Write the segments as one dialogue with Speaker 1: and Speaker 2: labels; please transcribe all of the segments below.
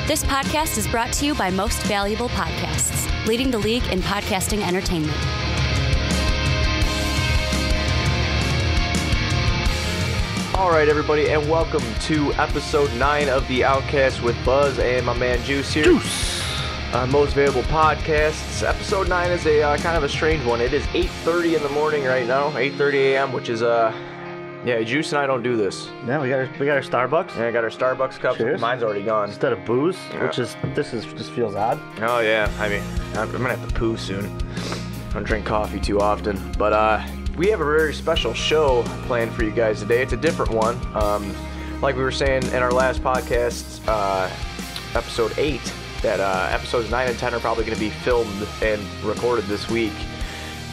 Speaker 1: This podcast is brought to you by Most Valuable Podcasts, leading the league in podcasting entertainment.
Speaker 2: All right, everybody, and welcome to episode 9 of The Outcast with Buzz and my man Juice here. Most Valuable Podcasts. Episode 9 is a kind of a strange one. It is 8:30 in the morning right now, 8:30 a.m., which is, yeah, Juice and I don't do this.
Speaker 3: Yeah, we got our Starbucks.
Speaker 2: Yeah, I got our Starbucks cups.
Speaker 3: Cheers.
Speaker 2: Mine's already gone.
Speaker 3: Instead of booze,
Speaker 2: Yeah.
Speaker 3: this just feels odd.
Speaker 2: Oh, yeah. I mean, I'm going to have to poo soon. I don't drink coffee too often. But we have a very special show planned for you guys today. It's a different one. Like we were saying in our last podcast, episode 8, that episodes 9 and 10 are probably going to be filmed and recorded this week,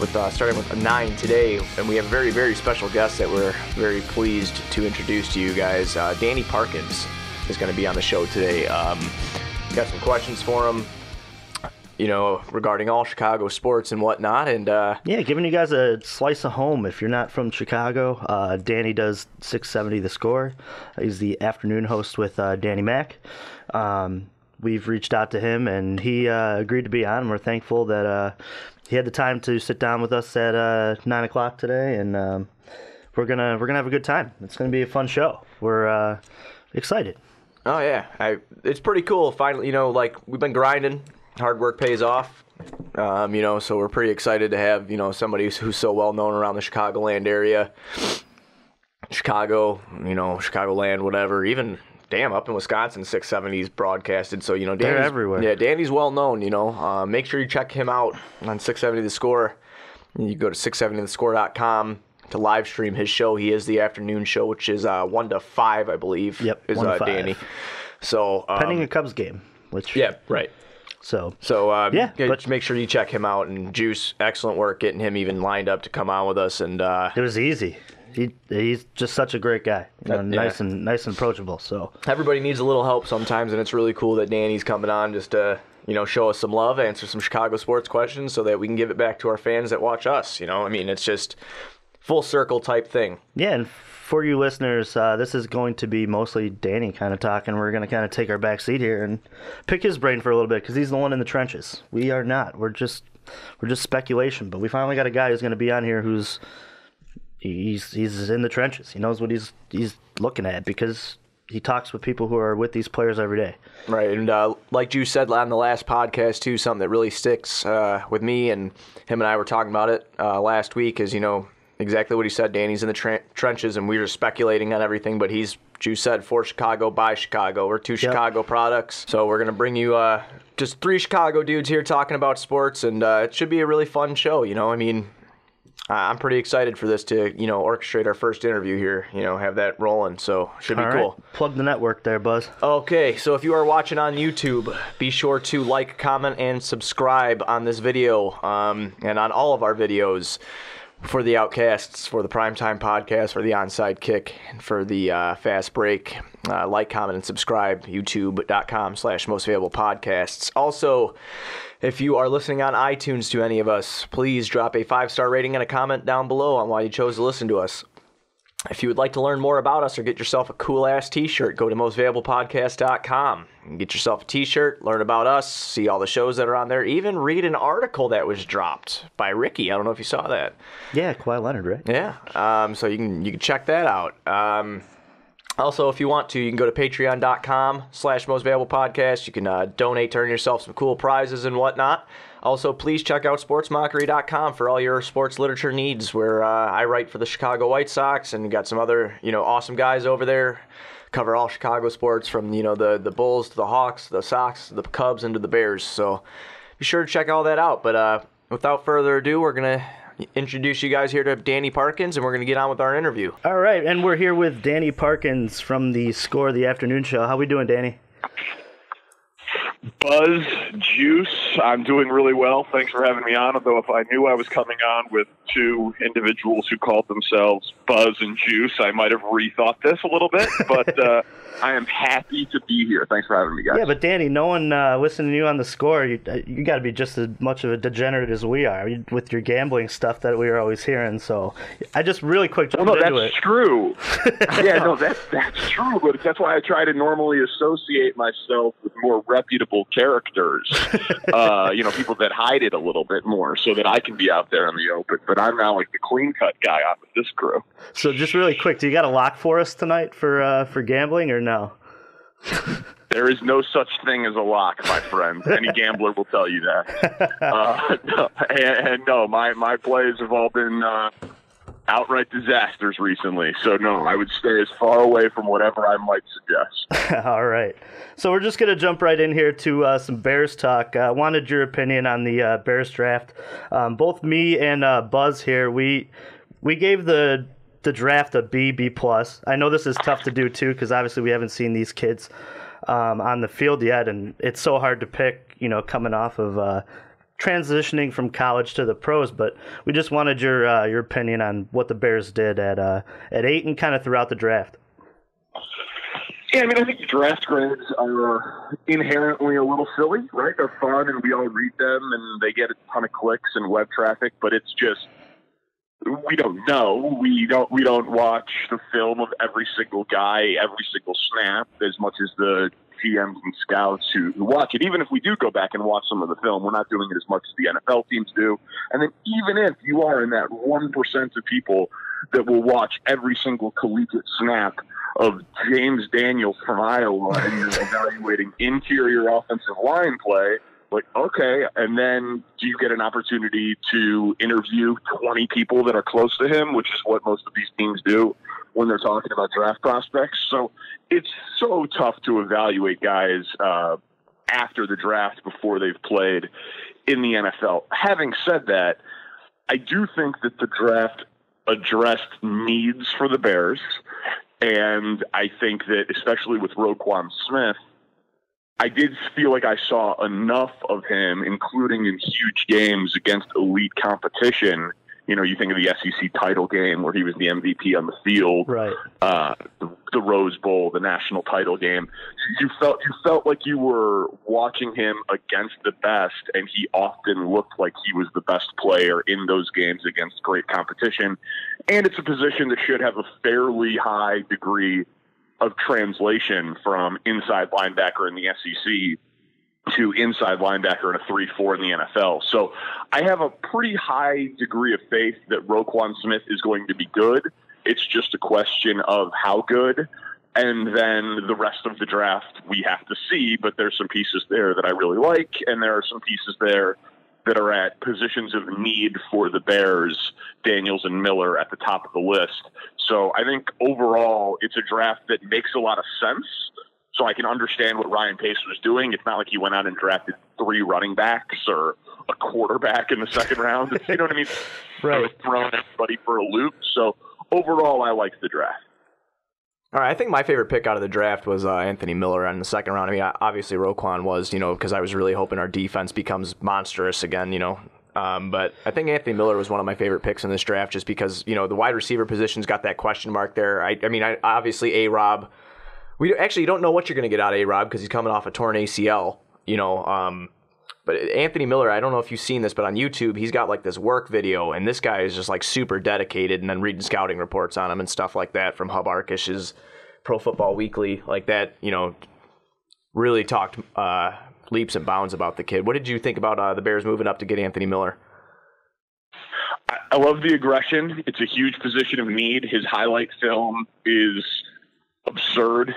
Speaker 2: with starting with 9 today. And we have a very, very special guest that we're very pleased to introduce to you guys. Danny Parkins is going to be on the show today. Got some questions for him, regarding all Chicago sports and whatnot. And
Speaker 3: Yeah, giving you guys a slice of home if you're not from Chicago. Danny does 670 The Score. He's the afternoon host with Danny Mac. We've reached out to him, and he agreed to be on. And we're thankful that he had the time to sit down with us at 9 o'clock today, and we're gonna have a good time. It's gonna be a fun show. We're excited.
Speaker 2: oh yeah, it's pretty cool. Finally, we've been grinding. Hard work pays off. So we're pretty excited to have somebody who's so well known around the Chicagoland area, Chicago, Chicagoland, whatever. Even up in Wisconsin, 670's broadcasted. So Danny's,
Speaker 3: they're everywhere.
Speaker 2: Yeah, Danny's well known. Make sure you check him out on 670 The Score. You go to 670thescore.com to live stream his show. He is the afternoon show, which is 1 to 5, I believe.
Speaker 3: Yep,
Speaker 2: is
Speaker 3: 1 to 5.
Speaker 2: Danny. So
Speaker 3: Pending a Cubs game, which
Speaker 2: yeah, right.
Speaker 3: So
Speaker 2: yeah,
Speaker 3: but
Speaker 2: but make sure you check him out. And Juice, excellent work getting him even lined up to come on with us. And
Speaker 3: it was easy. He's just such a great guy.
Speaker 2: Yeah.
Speaker 3: Nice and approachable. So
Speaker 2: everybody needs a little help sometimes, and it's really cool that Danny's coming on just to show us some love, answer some Chicago sports questions, so that we can give it back to our fans that watch us. It's just full circle type thing.
Speaker 3: yeah, and for you listeners, this is going to be mostly Danny kind of talking. We're going to kind of take our back seat here and pick his brain for a little bit, because he's the one in the trenches. We are not. We're just speculation. But we finally got a guy who's going to be on here who's he's in the trenches. He knows what he's looking at, because he talks with people who are with these players every day.
Speaker 2: Right, and like you said on the last podcast too, something that really sticks with me, and him and I were talking about it last week, is exactly what he said. Danny's in the trenches, and we were speculating on everything, but he's, Juice said, for Chicago, by Chicago. We're 2 Chicago products, so we're going to bring you just 3 Chicago dudes here talking about sports, and it should be a really fun show. I'm pretty excited for this to, orchestrate our first interview here, have that rolling, so should be cool.
Speaker 3: Right. Plug the network there, Buzz.
Speaker 2: Okay, so if you are watching on YouTube, be sure to like, comment, and subscribe on this video, and on all of our videos, for the Outcasts, for the Primetime Podcast, for the Onside Kick, and for the Fast Break. Like, comment, and subscribe, youtube.com/mostavailablepodcasts. Also, if you are listening on iTunes to any of us, please drop a 5-star rating and a comment down below on why you chose to listen to us. If you would like to learn more about us or get yourself a cool-ass t-shirt, go to mostvaluablepodcast.com and get yourself a t-shirt, learn about us, see all the shows that are on there, even read an article that was dropped by Ricky. I don't know if you saw that.
Speaker 3: Yeah, Kawhi Leonard, right?
Speaker 2: Yeah, so you can check that out. Also, if you want to, you can go to patreon.com/mostvaluablepodcast. You can donate to earn yourself some cool prizes and whatnot. Also, please check out sportsmockery.com for all your sports literature needs, where I write for the Chicago White Sox, and got some other, awesome guys over there. Cover all Chicago sports, from, the Bulls to the Hawks, to the Sox, to the Cubs, and to the Bears. So be sure to check all that out. But without further ado, we're going to introduce you guys here to Danny Parkins, and we're going to get on with our interview.
Speaker 3: All right, and we're here with Danny Parkins from the Score, the afternoon show. How we doing, Danny?
Speaker 4: Buzz, Juice, I'm doing really well. Thanks for having me on. Although if I knew I was coming on with two individuals who called themselves Buzz and Juice, I might have rethought this a little bit. But I am happy to be here. Thanks for having me, guys.
Speaker 3: Yeah, but Danny, no one listening to you on the score, you got to be just as much of a degenerate as we are with your gambling stuff that we are always hearing. So I just really quick jumped into it.
Speaker 4: That's true. Yeah, no, that's true. But that's why I try to normally associate myself with more reputable characters, people that hide it a little bit more so that I can be out there in the open. But I'm now like the clean-cut guy on with this crew.
Speaker 3: So just really quick, do you got a lock for us tonight for gambling or no?
Speaker 4: There is no such thing as a lock, my friend. Any gambler will tell you that. No, my plays have all been outright disasters recently. So, no, I would stay as far away from whatever I might suggest.
Speaker 3: All right. So we're just going to jump right in here to some Bears talk. I wanted your opinion on the Bears draft. Both me and Buzz here, we gave the draft a B+. I know this is tough to do, too, because obviously we haven't seen these kids on the field yet, and it's so hard to pick, coming off of transitioning from college to the pros, but we just wanted your opinion on what the Bears did at 8 and kind of throughout the draft.
Speaker 4: Yeah, I think the draft grades are inherently a little silly, right? They're fun, and we all read them, and they get a ton of clicks and web traffic, but it's just we don't know. We don't watch the film of every single guy, every single snap, as much as the GMs and scouts who watch it. Even if we do go back and watch some of the film, we're not doing it as much as the NFL teams do. And then even if you are in that 1% of people that will watch every single collegiate snap of James Daniels from Iowa and you're evaluating interior offensive line play, like, okay, and then do you get an opportunity to interview 20 people that are close to him, which is what most of these teams do when they're talking about draft prospects. So it's so tough to evaluate guys after the draft before they've played in the NFL. Having said that, I do think that the draft addressed needs for the Bears, and I think that especially with Roquan Smith, I did feel like I saw enough of him, including in huge games against elite competition. You think of the SEC title game where he was the MVP on the field,
Speaker 3: right?
Speaker 4: The Rose Bowl, the national title game. You felt like you were watching him against the best, and he often looked like he was the best player in those games against great competition. And it's a position that should have a fairly high degree of translation from inside linebacker in the SEC to inside linebacker in a 3-4 in the NFL. So I have a pretty high degree of faith that Roquan Smith is going to be good. It's just a question of how good. And then the rest of the draft we have to see, but there's some pieces there that I really like, and there are some pieces there that are at positions of need for the Bears, Daniels and Miller at the top of the list. So I think overall it's a draft that makes a lot of sense. So I can understand what Ryan Pace was doing. It's not like he went out and drafted 3 running backs or a quarterback in the second round. You know what I mean?
Speaker 3: Right.
Speaker 4: Throwing everybody for a loop. So overall, I liked the draft.
Speaker 2: All right, I think my favorite pick out of the draft was Anthony Miller in the second round. Obviously Roquan was, because I was really hoping our defense becomes monstrous again, But I think Anthony Miller was one of my favorite picks in this draft just because, the wide receiver position's got that question mark there. I obviously A-Rob. We actually don't know what you're going to get out of A-Rob because he's coming off a torn ACL, But Anthony Miller, I don't know if you've seen this, but on YouTube, he's got like this work video, and this guy is just like super dedicated, and then reading scouting reports on him and stuff like that from Hub Arkish's Pro Football Weekly, like that, really talked leaps and bounds about the kid. What did you think about the Bears moving up to get Anthony Miller?
Speaker 4: I love the aggression. It's a huge position of need. His highlight film is absurd.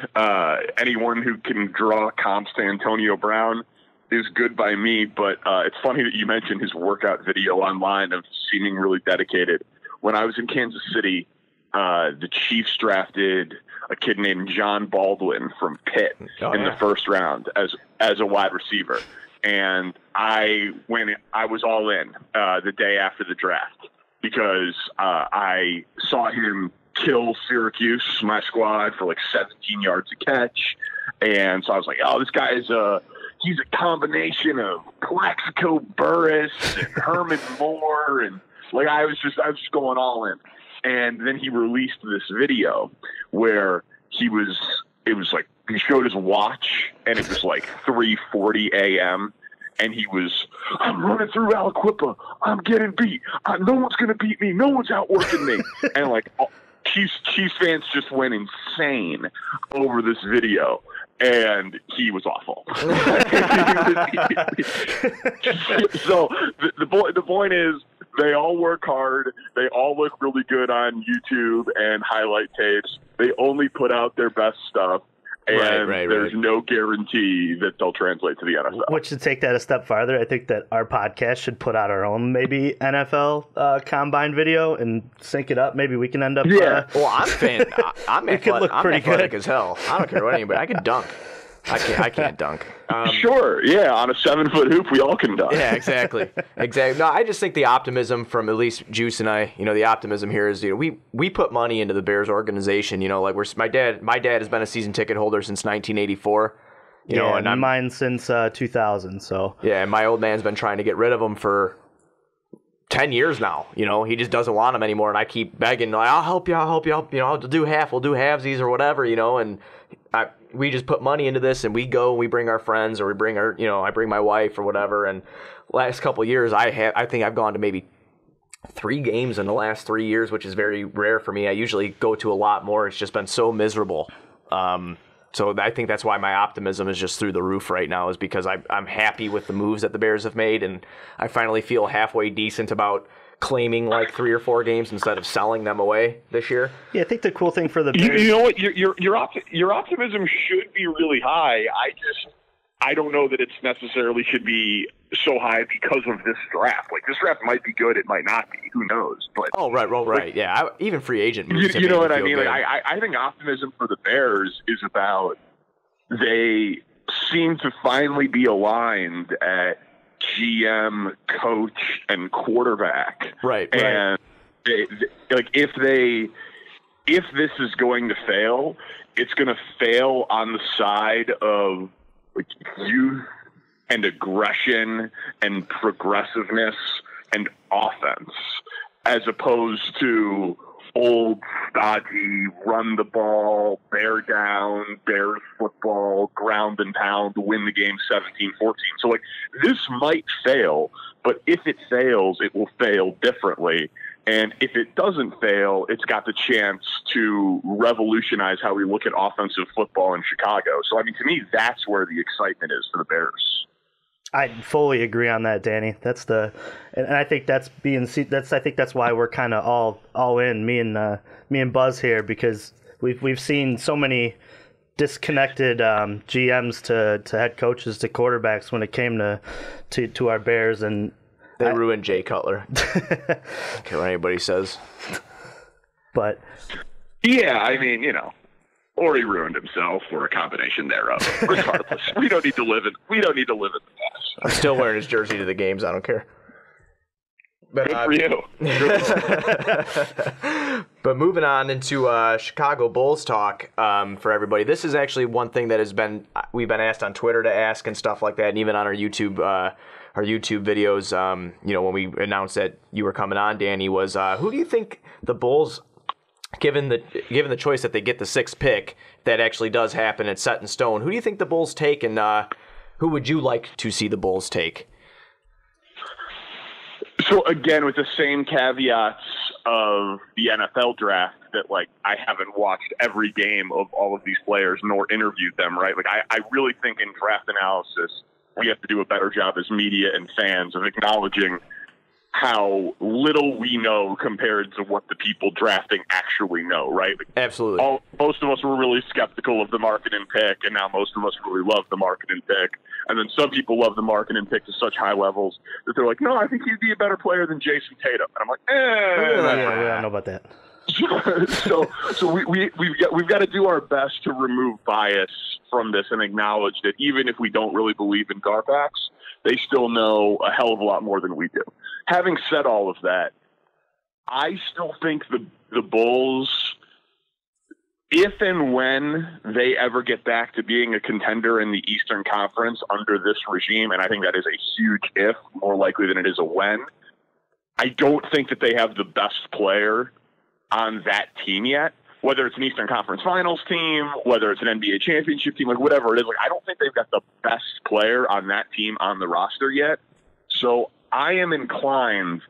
Speaker 4: Anyone who can draw comps to Antonio Brown is good by me, but it's funny that you mentioned his workout video online of seeming really dedicated. When I was in Kansas City, the Chiefs drafted a kid named John Baldwin from Pitt in the first round as a wide receiver. And I was all in the day after the draft because I saw him kill Syracuse, my squad, for like 17 yards a catch. And so I was like, oh, this guy is he's a combination of Plaxico Burress and Herman Moore, and like I was just going all in. And then he released this video where it was like he showed his watch, and it was like 3:40 a.m. And he was, I'm running through Aliquippa. I'm getting beat. No one's going to beat me. No one's outworking me. And like Chiefs fans just went insane over this video. And he was awful. So the point is, they all work hard. They all look really good on YouTube and highlight tapes. They only put out their best stuff. And there's no guarantee that they'll translate to the NFL.
Speaker 3: Which, to take that a step farther, I think that our podcast should put out our own maybe NFL combine video and sync it up. Maybe we can end up.
Speaker 2: Yeah. Well, I'm athletic
Speaker 3: good.
Speaker 2: as hell. I don't care what anybody. I can dunk. I can't dunk.
Speaker 4: Sure, yeah, on a 7-foot hoop, we all can dunk.
Speaker 2: Yeah, exactly. No, I just think the optimism from at least Juice and I, the optimism here is, we put money into the Bears organization. Like my dad has been a season ticket holder since 1984.
Speaker 3: And mine since 2000. So
Speaker 2: yeah, and my old man's been trying to get rid of them for 10 years now. He just doesn't want them anymore, and I keep begging, like, I'll help you. I'll do half. We'll do halvesies or whatever. And we just put money into this, and we go and we bring our friends, or we bring our, I bring my wife or whatever. And last couple of years, I think I've gone to maybe 3 games in the last 3 years, which is very rare for me. I usually go to a lot more. It's just been so miserable. So I think that's why my optimism is just through the roof right now, is because I'm happy with the moves that the Bears have made, and I finally feel halfway decent about claiming like 3 or 4 games instead of selling them away this year.
Speaker 3: Yeah, I think the cool thing for the Bears...
Speaker 4: You know what? Your optimism should be really high. I don't know that it's necessarily should be so high because of this draft. Like, this draft might be good, it might not be. Who knows? But
Speaker 2: right. Yeah, even free agent moves.
Speaker 4: You know what I mean? Like, I think optimism for the Bears is about they seem to finally be aligned at GM, coach, and quarterback.
Speaker 2: Right.
Speaker 4: And if this is going to fail, it's going to fail on the side of like youth and aggression and progressiveness and offense, as opposed to old, stodgy, run the ball, bear down, Bears football, ground and pound to win the game 17-14. So, like, this might fail, but if it fails, it will fail differently. And if it doesn't fail, it's got the chance to revolutionize how we look at offensive football in Chicago. So, I mean, to me, that's where the excitement is for the Bears.
Speaker 3: I fully agree on that, Danny. And I think I think that's why we're kind of all in, me and Buzz here, because we've seen so many disconnected GMs to head coaches to quarterbacks when it came to our Bears, and
Speaker 2: they ruined Jay Cutler. I don't care what anybody says.
Speaker 3: But
Speaker 4: yeah, I mean, or he ruined himself, or a combination thereof. Regardless, we don't need to live in the past.
Speaker 2: I'm still wearing his jersey to the games. I don't care. But,
Speaker 4: good for you.
Speaker 2: But moving on into Chicago Bulls talk for everybody. This is actually one thing that we've been asked on Twitter to ask and stuff like that, and even on our YouTube videos. When we announced that you were coming on, Danny, was who do you think the Bulls, given the choice that they get the 6th pick, that actually does happen, it's set in stone, who do you think the Bulls take, and who would you like to see the Bulls take?
Speaker 4: So again, with the same caveats of the NFL draft, that like I haven't watched every game of all of these players nor interviewed them, right? Like I really think in draft analysis, we have to do a better job as media and fans of acknowledging how little we know compared to what the people drafting actually know, right? Like,
Speaker 2: absolutely.
Speaker 4: Most of us were really skeptical of the Markkanen pick, and now most of us really love the Markkanen pick. And then some people love the Markkanen pick to such high levels that they're like, no, I think he'd be a better player than Jason Tatum. And I'm like,
Speaker 3: I don't know about that.
Speaker 4: So we've got to do our best to remove bias from this and acknowledge that even if we don't really believe in Garpax, they still know a hell of a lot more than we do. Having said all of that, I still think the Bulls if and when they ever get back to being a contender in the Eastern Conference under this regime, and I think that is a huge if, more likely than it is a when, I don't think that they have the best player on that team yet. Whether it's an Eastern Conference Finals team, whether it's an NBA championship team, like whatever it is, like I don't think they've got the best player on that team on the roster yet. So I am inclined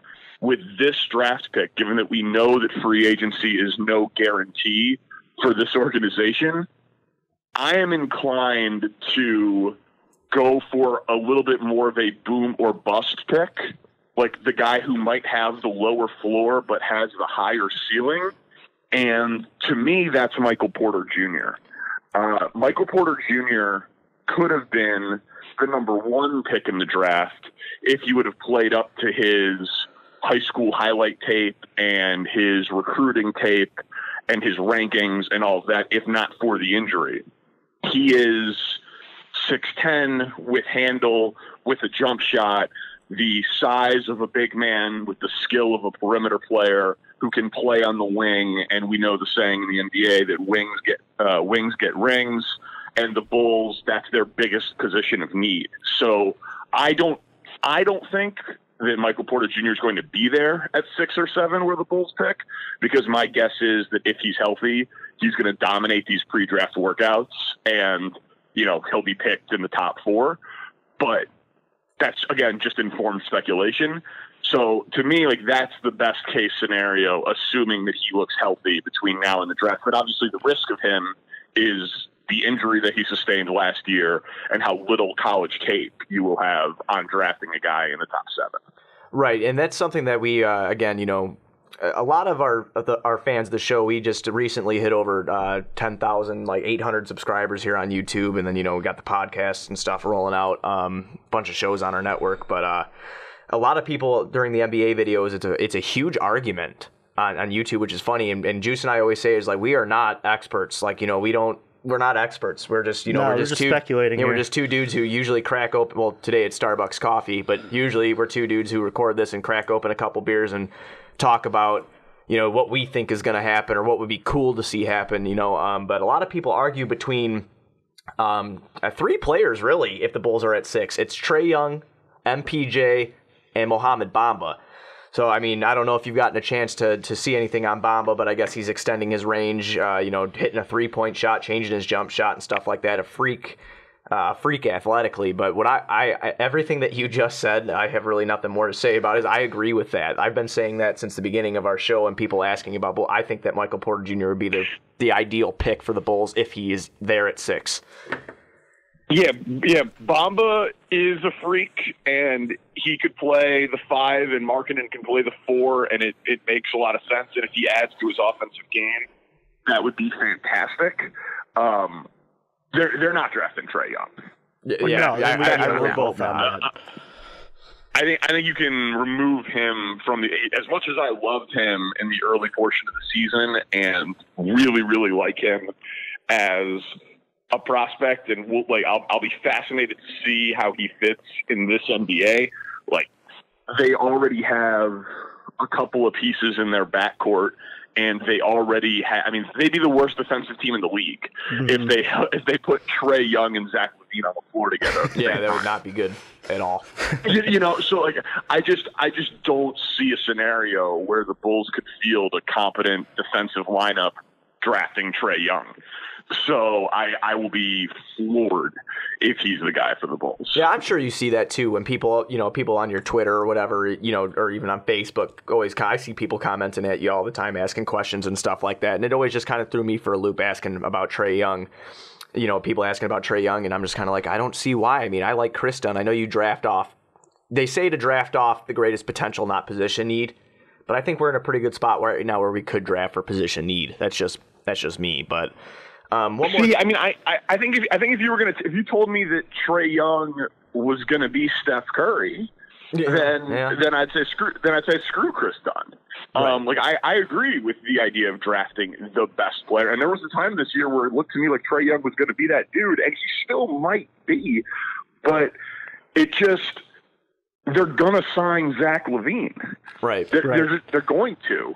Speaker 4: with this draft pick, given that we know that free agency is no guarantee for this organization, I am inclined to go for a little bit more of a boom or bust pick, like the guy who might have the lower floor but has the higher ceiling. And to me, that's Michael Porter Jr. Michael Porter Jr. could have been the number 1 pick in the draft if you would have played up to his high school highlight tape and his recruiting tape and his rankings and all of that, if not for the injury. He is 6'10", with handle, with a jump shot, the size of a big man with the skill of a perimeter player who can play on the wing. And we know the saying in the NBA that wings get rings, and the Bulls, that's their biggest position of need. So I don't think that Michael Porter Jr. is going to be there at 6 or 7 where the Bulls pick, because my guess is that if he's healthy, he's going to dominate these pre-draft workouts and, he'll be picked in the top 4. But that's, again, just informed speculation. So to me, like, that's the best case scenario, assuming that he looks healthy between now and the draft. But obviously the risk of him is the injury that he sustained last year and how little college tape you will have on drafting a guy in the top 7.
Speaker 2: Right, and that's something that we, again, a lot of our fans of the show, we just recently hit over 10,000, like 800 subscribers here on YouTube, and then, we got the podcasts and stuff rolling out, bunch of shows on our network, but a lot of people during the NBA videos, it's a huge argument on YouTube, which is funny, and Juice and I always say is like, we are not experts, like, we're not experts. We're just, we're just
Speaker 3: speculating.
Speaker 2: We're just 2 dudes who usually crack open. Well, today it's Starbucks coffee, but usually we're 2 dudes who record this and crack open a couple beers and talk about, what we think is going to happen or what would be cool to see happen. But a lot of people argue between 3 players really. If the Bulls are at 6, it's Trae Young, MPJ, and Mohamed Bamba. So, I mean, I don't know if you've gotten a chance to see anything on Bamba, but I guess he's extending his range, hitting a 3-point shot, changing his jump shot and stuff like that. A freak athletically. But what I everything that you just said, I have really nothing more to say about is I agree with that. I've been saying that since the beginning of our show, and people asking about, well, I think that Michael Porter Jr. would be the ideal pick for the Bulls if he is there at 6.
Speaker 4: Yeah, Bamba is a freak, and he could play the 5, and Markkanen can play the 4, and it makes a lot of sense. And if he adds to his offensive game, that would be fantastic. They're not drafting Trae Young.
Speaker 3: We're both on that.
Speaker 4: I think you can remove him from as much as I loved him in the early portion of the season and really, really like him as a prospect, and I'll be fascinated to see how he fits in this NBA. Like, they already have a couple of pieces in their backcourt, and they already have. I mean, they'd be the worst defensive team in the league if they put Trae Young and Zach LaVine on the floor together.
Speaker 2: Yeah, that would not be good at all.
Speaker 4: So like, I just don't see a scenario where the Bulls could field a competent defensive lineup drafting Trae Young. So I will be floored if he's the guy for the Bulls.
Speaker 2: Yeah, I'm sure you see that too when people on your Twitter or whatever, or even on Facebook, I see people commenting at you all the time, asking questions and stuff like that. And it always just kind of threw me for a loop asking about Trae Young. People asking about Trae Young, and I'm just kind of like, I don't see why. I mean, I like Chris Dunn. I know you draft off. They say to draft off the greatest potential, not position need. But I think we're in a pretty good spot right now where we could draft for position need. That's just me, but.
Speaker 4: See, I mean, I think if you told me that Trae Young was gonna be Steph Curry, then I'd say screw Chris Dunn. Right. I agree with the idea of drafting the best player, and there was a time this year where it looked to me like Trae Young was gonna be that dude, and he still might be, but it just, they're going to sign Zach LaVine.
Speaker 2: Right.
Speaker 4: They're going to.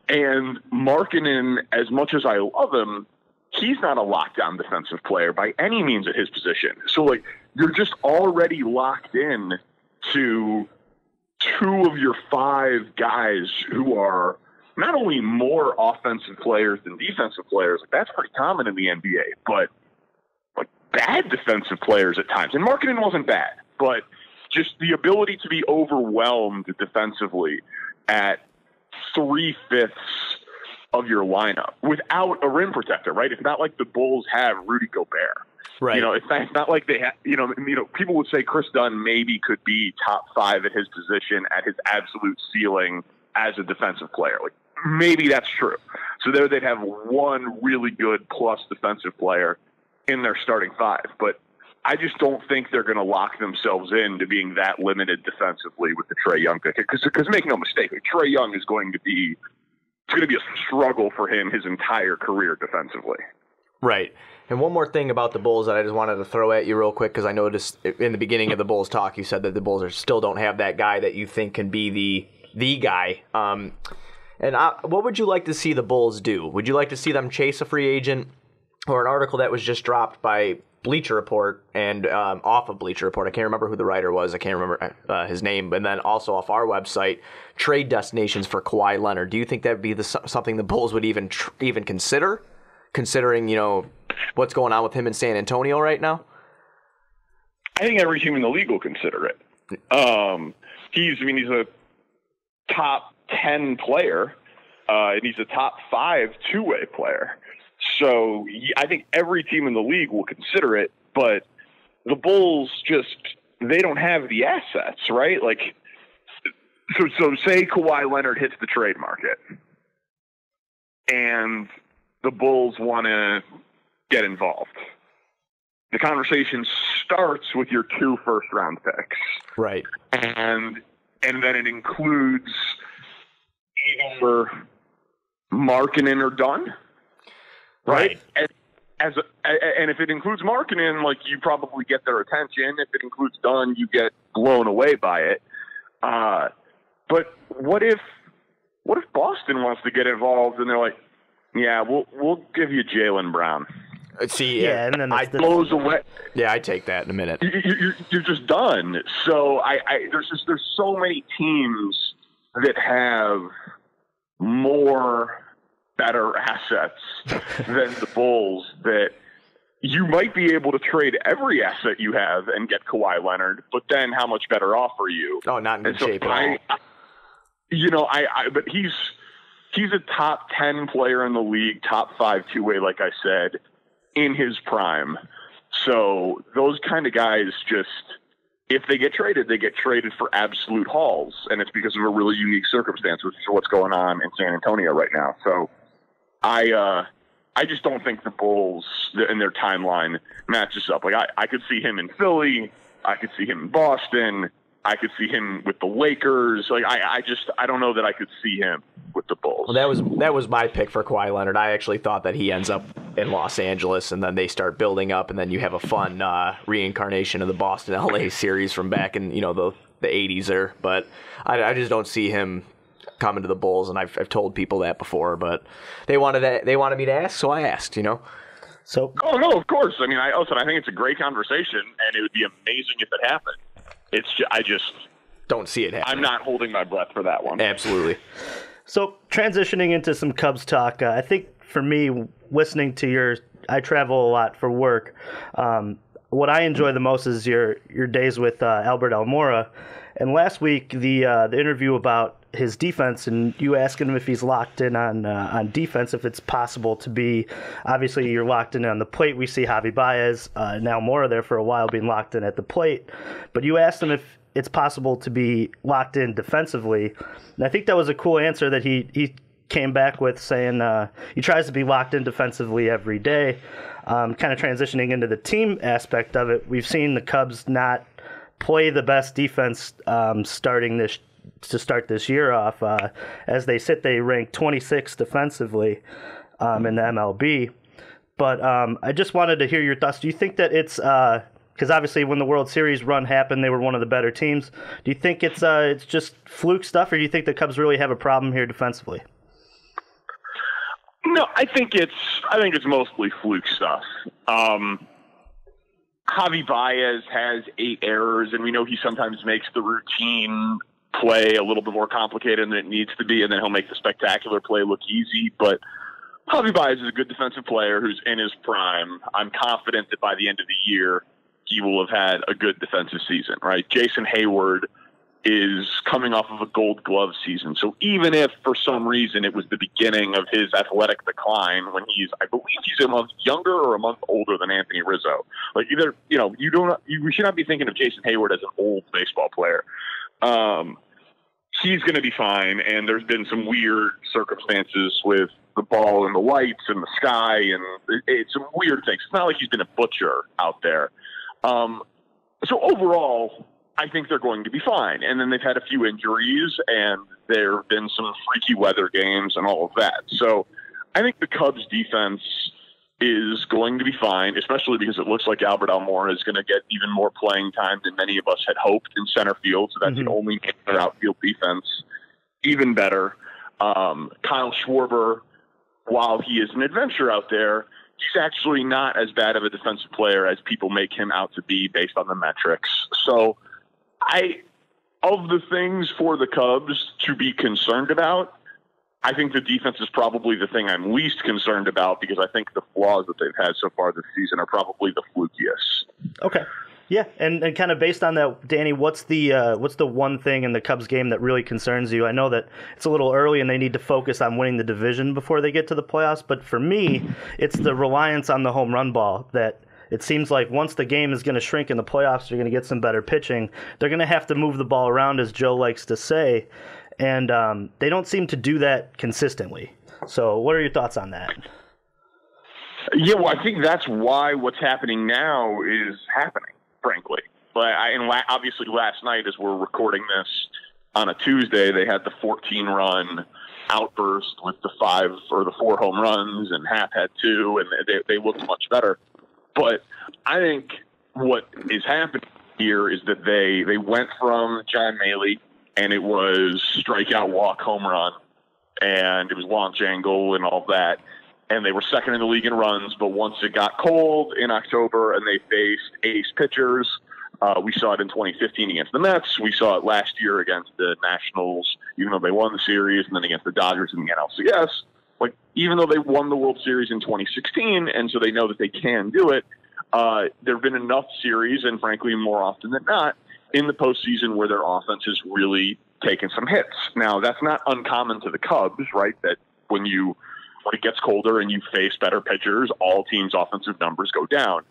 Speaker 4: And Markkanen, as much as I love him, he's not a lockdown defensive player by any means at his position. So, like, you're just already locked in to 2 of your 5 guys who are not only more offensive players than defensive players. Like, that's pretty common in the NBA, but like bad defensive players at times. And Markkanen wasn't bad, but just the ability to be overwhelmed defensively at 3/5 of your lineup without a rim protector, right? It's not like the Bulls have Rudy Gobert.
Speaker 2: Right.
Speaker 4: You know, it's not like they have, you know, people would say Chris Dunn maybe could be top 5 at his position at his absolute ceiling as a defensive player. Like, maybe that's true. So there they'd have one really good plus defensive player in their starting 5. But I just don't think they're going to lock themselves into being that limited defensively with the Trae Young pick. Because make no mistake, like, Trae Young is going to be a struggle for him his entire career defensively.
Speaker 2: Right. And one more thing about the Bulls that I just wanted to throw at you real quick, because I noticed in the beginning of the Bulls talk, you said that the Bulls still don't have that guy that you think can be the guy. What would you like to see the Bulls do? Would you like to see them chase a free agent, or an article that was just dropped by Bleacher Report and off of Bleacher Report? I can't remember who the writer was. I can't remember his name. And then also off our website, trade destinations for Kawhi Leonard. Do you think that would be something the Bulls would even consider, considering, you know, what's going on with him in San Antonio right now?
Speaker 4: I think every team in the league will consider it. He's a top 10 player, and he's a top 5 two-way player. So I think every team in the league will consider it, but the Bulls they don't have the assets, right? Like, so say Kawhi Leonard hits the trade market and the Bulls want to get involved. The conversation starts with your 2 first-round picks.
Speaker 2: Right.
Speaker 4: And then it includes either Markkanen or Dunn. Right. And if it includes Markkanen, like, you probably get their attention. If it includes Dunn, you get blown away by it. But what if Boston wants to get involved and they're like, yeah, we'll give you Jaylen Brown.
Speaker 2: See, yeah,
Speaker 3: and then
Speaker 4: it blows away.
Speaker 2: Yeah, I take that in a minute.
Speaker 4: You're just done. So there's so many teams that have more better assets than the Bulls that you might be able to trade every asset you have and get Kawhi Leonard, but then how much better off are you?
Speaker 2: Oh, not in good shape at all.
Speaker 4: But he's a top 10 player in the league, top 5 two-way, like I said, in his prime. So those kind of guys if they get traded, they get traded for absolute hauls, and it's because of a really unique circumstance, which is what's going on in San Antonio right now. So I just don't think the Bulls and their timeline matches up. Like, I could see him in Philly, I could see him in Boston, I could see him with the Lakers. Like, I don't know that I could see him with the Bulls.
Speaker 2: Well, that was my pick for Kawhi Leonard. I actually thought that he ends up in Los Angeles, and then they start building up, and then you have a fun reincarnation of the Boston-LA series from back in, you know, the 80s there. But I just don't see him coming to the Bulls, and I've told people that before, but they wanted me to ask, so I asked, you know.
Speaker 3: So,
Speaker 4: oh no, of course. I mean, I think it's a great conversation, and it would be amazing if it happened. I just
Speaker 2: don't see it happening.
Speaker 4: I'm not holding my breath for that one.
Speaker 2: Absolutely.
Speaker 3: So transitioning into some Cubs talk, I think for me, listening to I travel a lot for work. What I enjoy the most is your days with Albert Almora. And last week, the interview about his defense, and you asking him if he's locked in on defense, if it's possible to be. Obviously, you're locked in on the plate. We see Javi Baez and Almora there for a while being locked in at the plate. But you asked him if it's possible to be locked in defensively. And I think that was a cool answer that he came back with, saying he tries to be locked in defensively every day. Kind of transitioning into the team aspect of it, we've seen the Cubs not play the best defense to start this year off. As they sit, they rank 26th defensively in the MLB. But I just wanted to hear your thoughts. Do you think that it's Because obviously when the World Series run happened, they were one of the better teams. Do you think it's just fluke stuff, or do you think the Cubs really have a problem here defensively?
Speaker 4: No, I think it's mostly fluke stuff. Javi Baez has 8 errors, and we know he sometimes makes the routine play a little bit more complicated than it needs to be, and then he'll make the spectacular play look easy. But Javi Baez is a good defensive player who's in his prime. I'm confident that by the end of the year, he will have had a good defensive season, right? Jason Hayward is coming off of a Gold Glove season. So even if for some reason it was the beginning of his athletic decline when I believe he's a month younger or a month older than Anthony Rizzo. Like either, we should not be thinking of Jason Hayward as an old baseball player. He's going to be fine. And there's been some weird circumstances with the ball and the lights and the sky and it's some weird things. It's not like he's been a butcher out there. So overall, I think they're going to be fine. And then they've had a few injuries, and there have been some freaky weather games and all of that. So I think the Cubs defense is going to be fine, especially because it looks like Albert Almora is going to get even more playing time than many of us had hoped in center field. So that's the only make their outfield defense even better. Kyle Schwarber, while he is an adventure out there, he's actually not as bad of a defensive player as people make him out to be based on the metrics. So of the things for the Cubs to be concerned about, I think the defense is probably the thing I'm least concerned about because I think the flaws that they've had so far this season are probably the flukiest.
Speaker 3: Okay. Yeah, and kind of based on that, Danny, what's the one thing in the Cubs game that really concerns you? I know that it's a little early and they need to focus on winning the division before they get to the playoffs, but for me, it's the reliance on the home run ball that it seems like once the game is going to shrink in the playoffs, they're going to get some better pitching. They're going to have to move the ball around, as Joe likes to say, and they don't seem to do that consistently. So what are your thoughts on that?
Speaker 4: Yeah, well, I think that's why what's happening now is happening, frankly. But obviously last night, as we're recording this on a Tuesday, they had the 14-run outburst with the 5 or the 4 home runs, and Happ had 2, and they looked much better. But I think what is happening here is that they went from John Maley, and it was strikeout, walk, home run, and it was launch angle and all that. And they were second in the league in runs, but once it got cold in October and they faced ace pitchers, we saw it in 2015 against the Mets. We saw it last year against the Nationals, even though they won the series, and then against the Dodgers in the NLCS. Like, even though they won the World Series in 2016, and so they know that they can do it, there have been enough series, and frankly, more often than not, in the postseason where their offense has really taken some hits. Now, that's not uncommon to the Cubs, right? That when it gets colder and you face better pitchers, all teams' offensive numbers go down.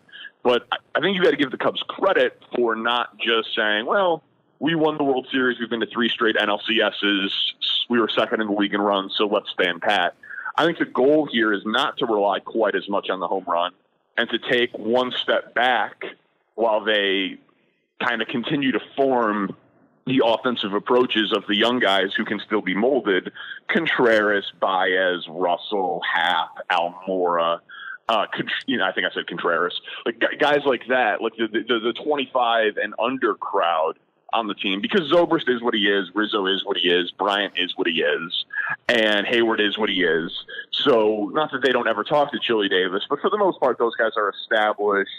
Speaker 4: But I think you got to give the Cubs credit for not just saying, well, we won the World Series, we've been to 3 straight NLCSs, we were second in the league in runs, so let's stand pat. I think the goal here is not to rely quite as much on the home run and to take one step back while they kind of continue to form the offensive approaches of the young guys who can still be molded. Contreras, Baez, Russell, Happ, Almora. I think I said Contreras. Like guys like that, like the 25 and under crowd on the team, because Zobrist is what he is, Rizzo is what he is, Bryant is what he is, and Hayward is what he is. So not that they don't ever talk to Chili Davis, but for the most part, those guys are established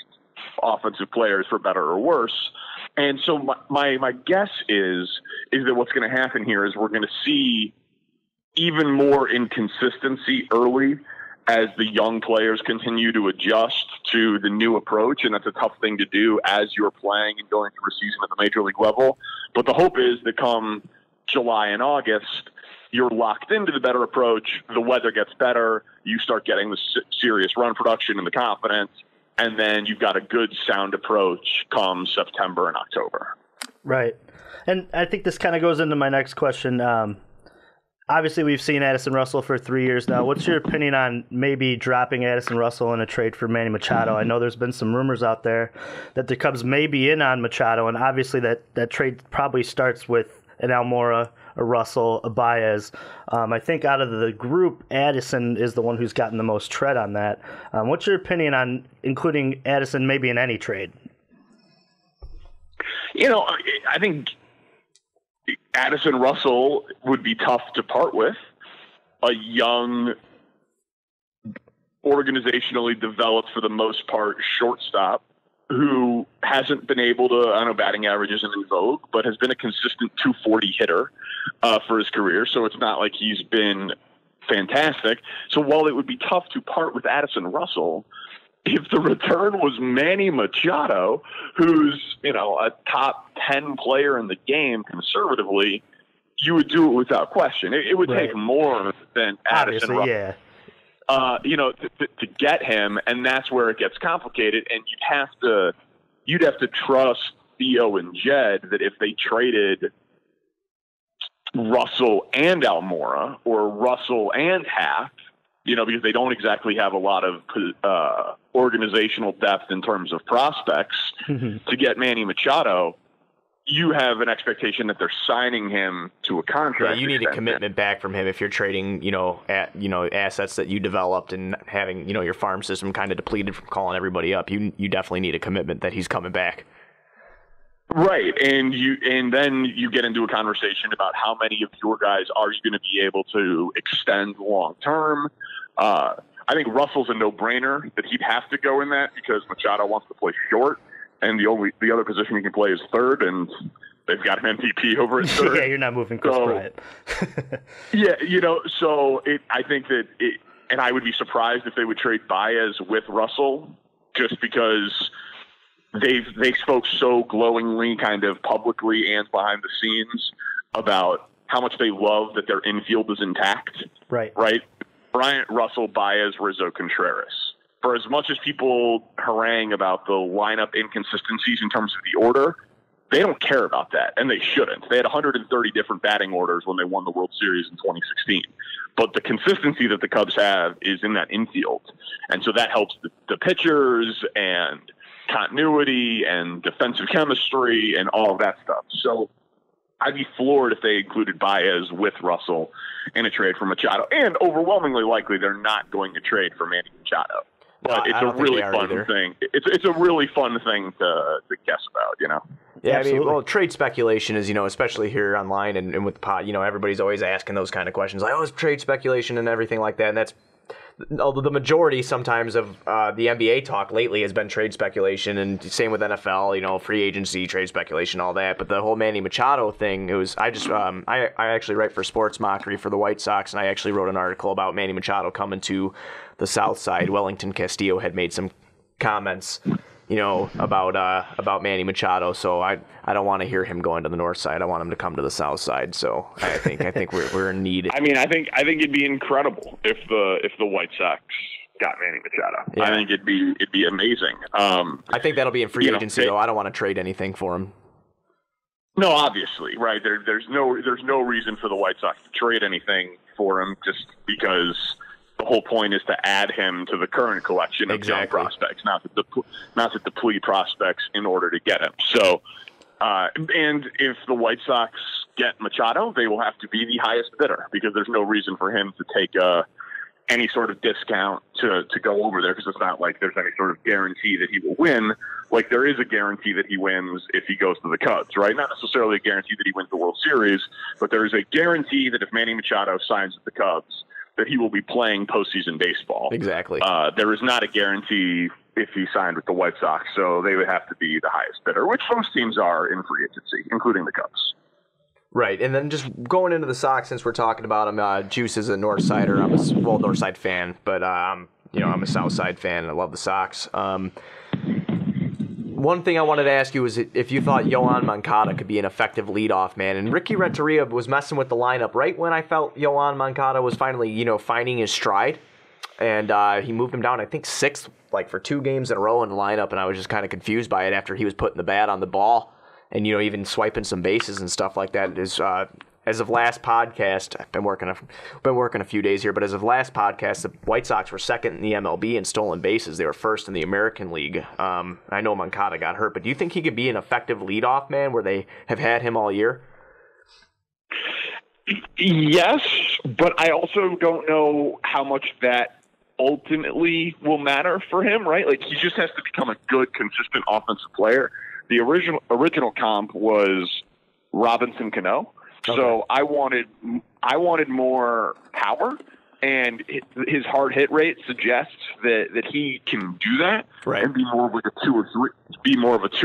Speaker 4: offensive players for better or worse. And so my guess is that what's going to happen here is we're going to see even more inconsistency early as the young players continue to adjust to the new approach. And that's a tough thing to do as you're playing and going through a season at the major league level. But the hope is that come July and August, you're locked into the better approach. The weather gets better. You start getting the serious run production and the confidence. And then you've got a good sound approach come September and October.
Speaker 3: Right. And I think this kind of goes into my next question. Obviously, we've seen Addison Russell for 3 years now. What's your opinion on maybe dropping Addison Russell in a trade for Manny Machado? I know there's been some rumors out there that the Cubs may be in on Machado, and obviously that trade probably starts with an Almora, a Russell, a Baez. I think out of the group, Addison is the one who's gotten the most tread on that. What's your opinion on including Addison maybe in any trade?
Speaker 4: I think Addison Russell would be tough to part with. A young, organizationally developed, for the most part, shortstop who hasn't been able to, I know batting average isn't in vogue, but has been a consistent 240 hitter for his career. So it's not like he's been fantastic. So while it would be tough to part with Addison Russell, if the return was Manny Machado, who's, a top 10 player in the game conservatively, you would do it without question. It would take more than Addison Russell.
Speaker 3: Yeah.
Speaker 4: To get him, and that's where it gets complicated. And you'd have to trust Theo and Jed that if they traded Russell and Almora, or Russell and Happ, because they don't exactly have a lot of organizational depth in terms of prospects to get Manny Machado, you have an expectation that they're signing him to a contract.
Speaker 2: Yeah, you need a commitment back from him if you're trading, assets that you developed and having, your farm system kind of depleted from calling everybody up. You definitely need a commitment that he's coming back.
Speaker 4: Right, and then you get into a conversation about how many of your guys are you going to be able to extend long term. I think Russell's a no-brainer that he'd have to go in that because Machado wants to play short, and the other position he can play is third, and they've got an MVP over at third.
Speaker 3: Yeah, you're not moving Chris Bryant.
Speaker 4: Yeah, I think that and I would be surprised if they would trade Baez with Russell, just because they spoke so glowingly, kind of publicly and behind the scenes, about how much they love that their infield is intact.
Speaker 3: Right.
Speaker 4: Bryant, Russell, Baez, Rizzo, Contreras. For as much as people harangue about the lineup inconsistencies in terms of the order, they don't care about that, and they shouldn't. They had 130 different batting orders when they won the World Series in 2016. But the consistency that the Cubs have is in that infield. And so that helps the pitchers and continuity and defensive chemistry and all of that stuff. So I'd be floored if they included Baez with Russell in a trade for Machado. And overwhelmingly likely they're not going to trade for Manny Machado. But it's a really fun thing. It's a really fun thing to guess about,
Speaker 2: Yeah, absolutely. Trade speculation is, especially here online and with the pod, everybody's always asking those kind of questions. Like, it's trade speculation and everything like that. And that's, although the majority sometimes of the NBA talk lately has been trade speculation, and same with NFL, free agency, trade speculation, all that. But the whole Manny Machado thing, I actually write for Sports Mockery for the White Sox, and I actually wrote an article about Manny Machado coming to the South Side. Wellington Castillo had made some comments, about Manny Machado. So I don't want to hear him going to the North Side. I want him to come to the South Side. So I think we're in need.
Speaker 4: I think it'd be incredible if the White Sox got Manny Machado. Yeah. I think it'd be amazing.
Speaker 2: I think that'll be in free agency though. I don't want to trade anything for him.
Speaker 4: No, obviously, right? There's no reason for the White Sox to trade anything for him, just because the whole point is to add him to the current collection of young prospects, not to deplete prospects in order to get him. So, and if the White Sox get Machado, they will have to be the highest bidder, because there's no reason for him to take any sort of discount to go over there, because it's not like there's any sort of guarantee that he will win. Like there is a guarantee that he wins if he goes to the Cubs, right? Not necessarily a guarantee that he wins the World Series, but there is a guarantee that if Manny Machado signs with the Cubs, that he will be playing postseason baseball.
Speaker 2: Exactly.
Speaker 4: There is not a guarantee if he signed with the White Sox, so they would have to be the highest bidder, which most teams are in free agency, including the Cubs.
Speaker 2: Right, and then just going into the Sox, since we're talking about him, Juice is a North Sider. I'm a North Side fan, but I'm a South Side fan. I love the Sox. One thing I wanted to ask you is if you thought Yoan Moncada could be an effective leadoff man. And Ricky Renteria was messing with the lineup right when I felt Yoan Moncada was finally, finding his stride. And he moved him down, I think, 6th, for 2 games in a row in the lineup. And I was just kind of confused by it after he was putting the bat on the ball and, even swiping some bases and stuff like that. As of last podcast, I've been working a few days here, but as of last podcast, the White Sox were 2nd in the MLB in stolen bases. They were 1st in the American League. I know Moncada got hurt, but do you think he could be an effective leadoff man where they have had him all year?
Speaker 4: Yes, but I also don't know how much that ultimately will matter for him, right? Like he just has to become a good, consistent offensive player. the original comp was Robinson Cano. Okay. So I wanted more power, and his hard hit rate suggests that he can do that, right, and be more of like a 2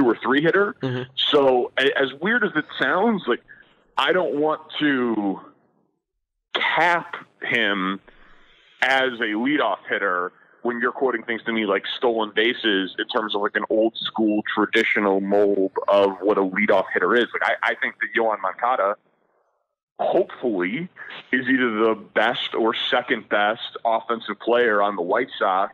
Speaker 4: or 3 hitter. Mm-hmm. So as weird as it sounds, like I don't want to cap him as a leadoff hitter when you're quoting things to me like stolen bases in terms of like an old school traditional mold of what a leadoff hitter is. Like I think that Yoan Moncada hopefully is either the best or second best offensive player on the White Sox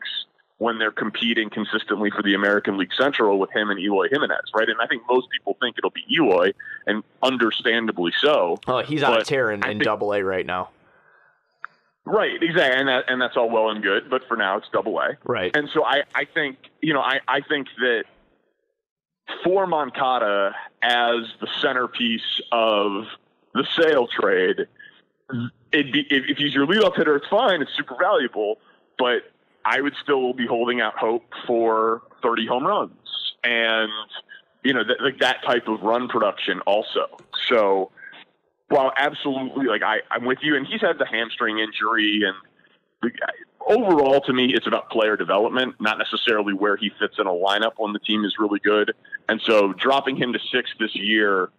Speaker 4: when they're competing consistently for the American League Central with him and Eloy Jimenez, right? And I think most people think it'll be Eloy, and understandably so.
Speaker 2: Oh, he's on a tear in Double-A right now.
Speaker 4: Right, exactly, and that's all well and good, but for now it's Double-A.
Speaker 2: Right.
Speaker 4: And so I think, I think that for Moncada as the centerpiece of the sale trade, if he's your leadoff hitter, it's fine, it's super valuable, but I would still be holding out hope for 30 home runs and, that type of run production also. So, while absolutely, I'm with you, and he's had the hamstring injury, and overall, to me, it's about player development, not necessarily where he fits in a lineup when the team is really good. And so dropping him to 6 this year,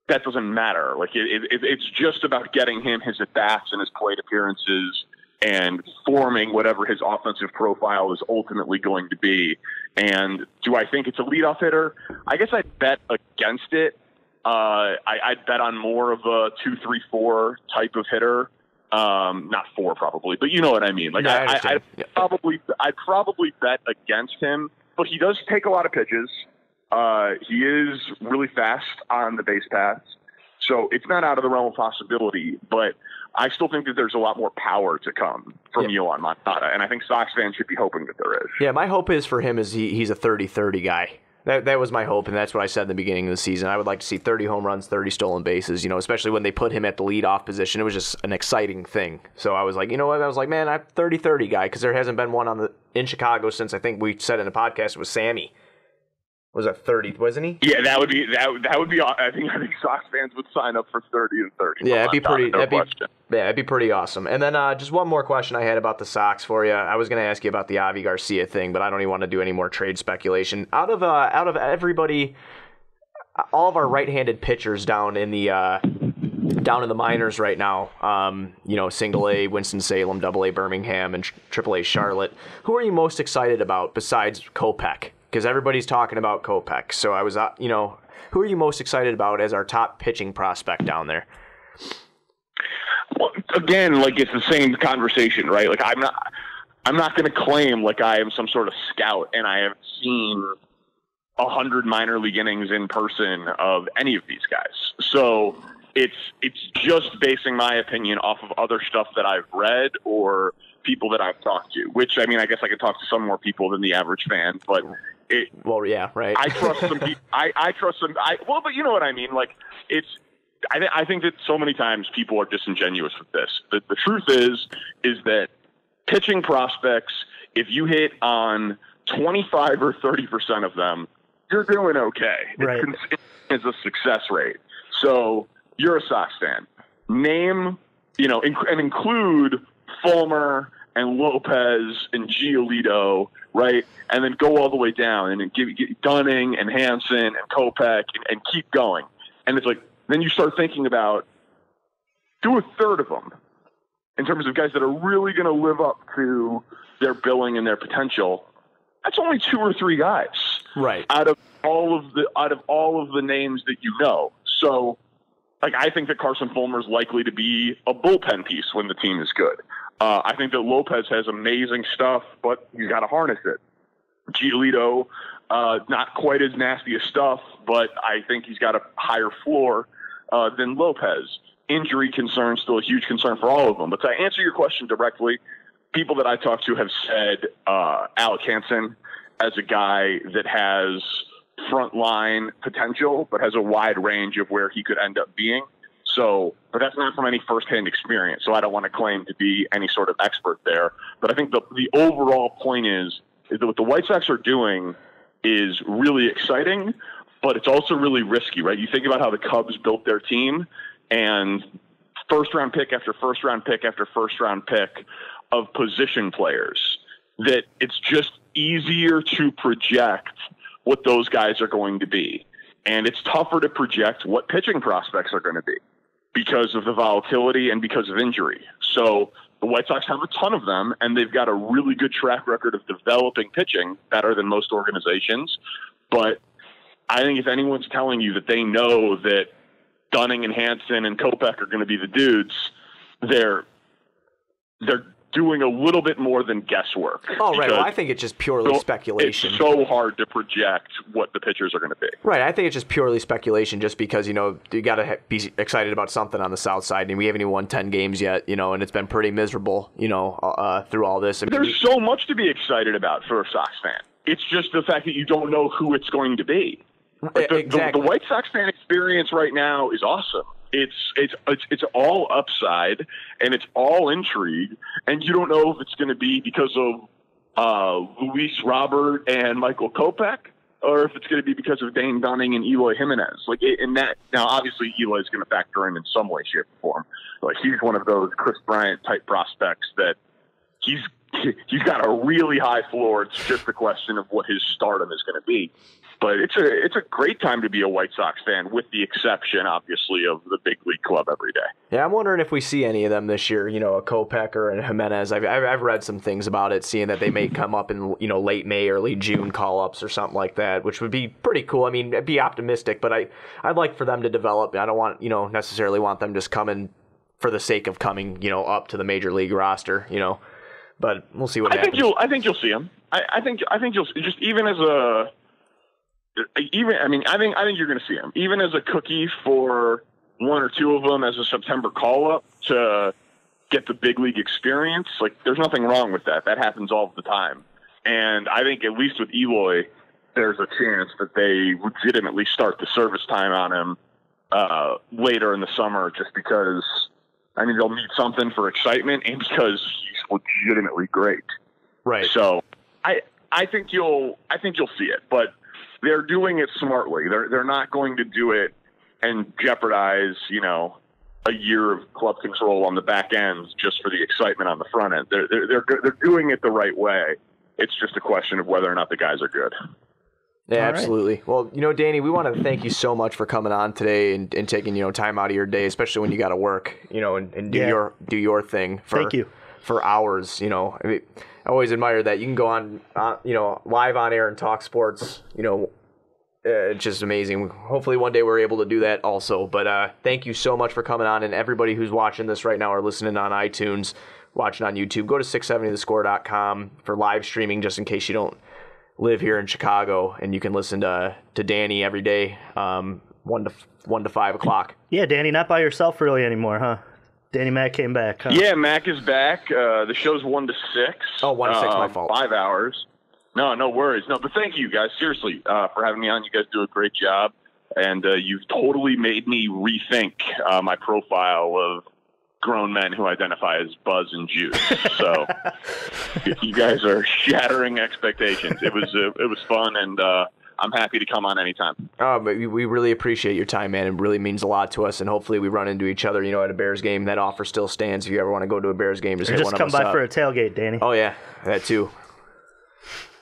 Speaker 4: that doesn't matter. Like it's just about getting him his at-bats and his plate appearances and forming whatever his offensive profile is ultimately going to be. And do I think it's a leadoff hitter? I guess I'd bet against it. I'd bet on more of a 2-3-4 type of hitter. Not 4 probably, but you know what I mean. Like I'd probably bet against him, but he does take a lot of pitches. He is really fast on the base paths, so it's not out of the realm of possibility, but I still think that there's a lot more power to come from Yoan Moncada, and I think Sox fans should be hoping that there is.
Speaker 2: Yeah, my hope is for him is he's a 30-30 guy. That was my hope, and that's what I said in the beginning of the season. I would like to see 30 home runs, 30 stolen bases, especially when they put him at the leadoff position. It was just an exciting thing. So I was like, man, I'm 30-30 guy, because there hasn't been one in Chicago since I think we said in the podcast it was Sammy. Was that 30, wasn't he?
Speaker 4: Yeah, that would be. I think Sox fans would sign up for 30 and 30.
Speaker 2: Yeah, it'd be pretty awesome. And then just one more question I had about the Sox for you. I was going to ask you about the Avi Garcia thing, but I don't even want to do any more trade speculation. Out of everybody, all of our right-handed pitchers down in the minors right now, Single A, Winston-Salem, Double A, Birmingham, and Triple A, Charlotte. Who are you most excited about besides Kopech? Because everybody's talking about Kopech. So I was, who are you most excited about as our top pitching prospect down there?
Speaker 4: Well, again, it's the same conversation, right? Like I'm not going to claim like I am some sort of scout and I have seen 100 minor league innings in person of any of these guys. So it's just basing my opinion off of other stuff that I've read or people that I've talked to, which, I guess I could talk to some more people than the average fan, but
Speaker 2: right.
Speaker 4: I trust some people. I trust some. But you know what I mean? I think that so many times people are disingenuous with this. The truth is that pitching prospects, if you hit on 25 or 30% of them, you're doing okay.
Speaker 3: Right.
Speaker 4: It's a success rate. So you're a Sox fan. Name, and include Fulmer and Lopez and Giolito, right? And then go all the way down and give Dunning and Hansen and Kopech and keep going. And it's then you start thinking about do a third of them in terms of guys that are really going to live up to their billing and their potential. That's only 2 or 3 guys,
Speaker 2: right?
Speaker 4: Out of all of the names that you know. So, I think that Carson Fulmer is likely to be a bullpen piece when the team is good. I think that Lopez has amazing stuff, but you got to harness it. Giolito, not quite as nasty as stuff, but I think he's got a higher floor than Lopez. Injury concern, still a huge concern for all of them. But to answer your question directly, people that I talked to have said Alec Hansen as a guy that has frontline potential, but has a wide range of where he could end up being. So, but that's not from any firsthand experience. So I don't want to claim to be any sort of expert there. But I think the overall point is that what the White Sox are doing is really exciting, but it's also really risky, right? You think about how the Cubs built their team, and first-round pick after first-round pick after first-round pick of position players, that it's just easier to project what those guys are going to be. And it's tougher to project what pitching prospects are going to be because of the volatility and because of injury. So the White Sox have a ton of them, and they've got a really good track record of developing pitching, better than most organizations. But I think if anyone's telling you that they know that Dunning and Hansen and Kopech are going to be the dudes, they're doing a little bit more than guesswork.
Speaker 2: Oh, right. Well, I think it's just purely speculation.
Speaker 4: It's so hard to project what the pitchers are going to be.
Speaker 2: Right. I think it's just purely speculation just because, you got to be excited about something on the South side. And we haven't even won 10 games yet, and it's been pretty miserable, through all this.
Speaker 4: There's so much to be excited about for a Sox fan. It's just the fact that you don't know who it's going to be. Like
Speaker 2: exactly.
Speaker 4: The White Sox fan experience right now is awesome. It's all upside and it's all intrigue, and you don't know if it's going to be because of Luis Robert and Michael Kopech, or if it's going to be because of Dane Dunning and Eloy Jimenez. Now obviously Eloy is going to factor in some way, shape, or form. Like, he's one of those Chris Bryant type prospects that he's got a really high floor. It's just a question of what his stardom is going to be. But it's a great time to be a White Sox fan, with the exception, obviously, of the big league club every day.
Speaker 2: Yeah, I'm wondering if we see any of them this year. A Kopech or a Jimenez. I've read some things about it, seeing that they may come up in late May, early June call-ups or something like that, which would be pretty cool. I mean, I'd be optimistic, but I'd like for them to develop. I don't want necessarily want them just coming for the sake of coming up to the major league roster. But we'll see what happens.
Speaker 4: I think you'll see them. I think you'll just even as a. I think you're going to see them, even as a cookie for one or two of them as a September call-up to get the big league experience. Like, there's nothing wrong with that. That happens all the time. And I think at least with Eloy, there's a chance that they legitimately start the service time on him later in the summer, just because, they'll need something for excitement and because he's legitimately great.
Speaker 2: Right.
Speaker 4: So I think you'll see it, but they're doing it smartly. They're not going to do it and jeopardize, a year of club control on the back end just for the excitement on the front end. They're doing it the right way. It's just a question of whether or not the guys are good.
Speaker 2: Yeah, absolutely. Well, Danny, we want to thank you so much for coming on today and taking, time out of your day, especially when you got to work, and do your thing for hours. I always admire that. You can go on, live on air and talk sports. It's just amazing. Hopefully one day we're able to do that also. But thank you so much for coming on, and everybody who's watching this right now or listening on iTunes, watching on YouTube, go to 670thescore.com for live streaming, just in case you don't live here in Chicago, and you can listen to Danny every day, 1 to 5 o'clock.
Speaker 3: Yeah, Danny, not by yourself really anymore, huh? Danny Mac came back, huh?
Speaker 4: Yeah, Mac is back. The show's 1 to 6.
Speaker 2: Oh, 1 to 6, my fault.
Speaker 4: 5 hours. No worries. No, but thank you guys, seriously, for having me on. You guys do a great job, and you've totally made me rethink my profile of grown men who identify as Buzz and Juice. So you guys are shattering expectations. It was fun, and I'm happy to come on anytime.
Speaker 2: Oh, but we really appreciate your time, man. It really means a lot to us, and hopefully we run into each other, at a Bears game. That offer still stands. If you ever want to go to a Bears game, just hit one of us up.
Speaker 3: Just come by for a tailgate, Danny.
Speaker 2: Oh, yeah, that too.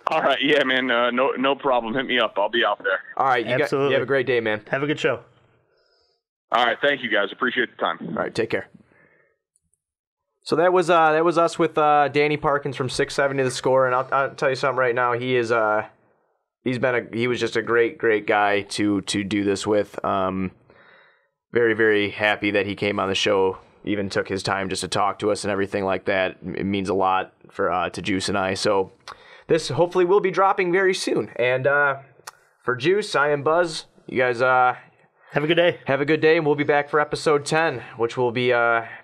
Speaker 4: All right, yeah, man, no problem. Hit me up. I'll be out there.
Speaker 2: All right, you have a great day, man.
Speaker 3: Have a good show.
Speaker 4: All right, thank you, guys. Appreciate the time.
Speaker 2: All right, take care. So that was us with Danny Parkins from 670 The Score, and I'll tell you something right now. He is he was just a great guy to do this with. Very, very happy that he came on the show, even took his time just to talk to us and everything like that. It means a lot to Juice and I. So this hopefully will be dropping very soon. And for Juice, I am Buzz. You guys
Speaker 3: have a good day.
Speaker 2: Have a good day, and we'll be back for episode 10, which will be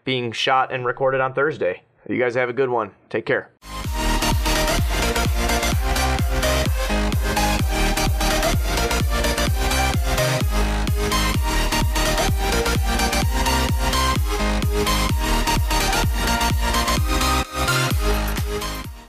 Speaker 2: being shot and recorded on Thursday. You guys have a good one. Take care.